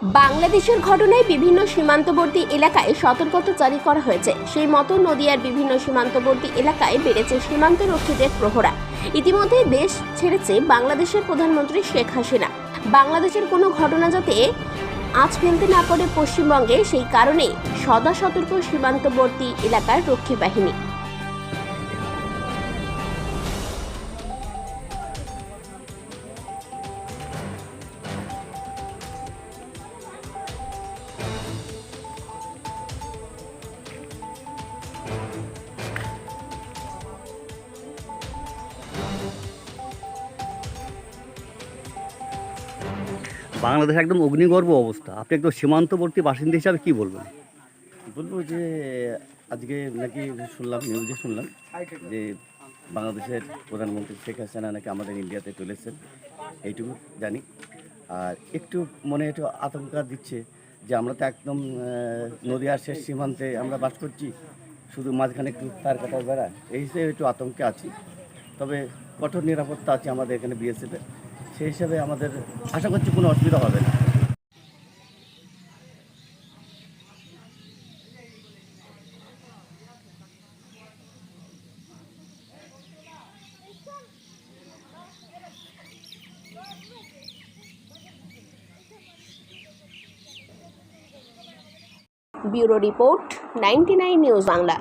বাংলাদেশের ঘটনায় বিভিন্ন সীমান্তবর্তী এলাকায় সতর্কতা জারি করা হয়েছে। সেই মতো নদিয়ার বিভিন্ন সীমান্তবর্তী এলাকায় বেড়েছে সীমান্তরক্ষীদের প্রহরা। ইতিমধ্যে দেশ ছেড়েছে বাংলাদেশের প্রধানমন্ত্রী শেখ হাসিনা। বাংলাদেশের কোনো ঘটনা যাতে আঁচ ফেলতে না পারে পশ্চিমবঙ্গে, সেই কারণে সদা সতর্ক সীমান্তবর্তী এলাকার রক্ষী বাহিনী। বাংলাদেশ একদম অগ্নিগর্ভ অবস্থা। আপনি একদম সীমান্তবর্তী বাসিন্দা হিসাবে কি বলবেন? বলবো যে আজকে নাকি নিউজে শুনলাম যে বাংলাদেশের প্রধানমন্ত্রী শেখ হাসিনা নাকি আমাদের ইন্ডিয়াতে চলেছেন, এইটুকু জানি। আর একটু মনে একটু আতঙ্ক দিচ্ছে যে আমরা তো একদম নদীয়ার শেষ সীমান্তে আমরা বাস করছি, শুধু মাঝখানে একটু তার কাটার বেড়া, এই হিসেবে একটু আতঙ্কে আছি। তবে কঠোর নিরাপত্তা আছে আমাদের এখানে বিএসএফে, সেই হিসাবে আমাদের আশা করছি কোনো অসুবিধা হবে না। Bureau report, 99 news Bangla.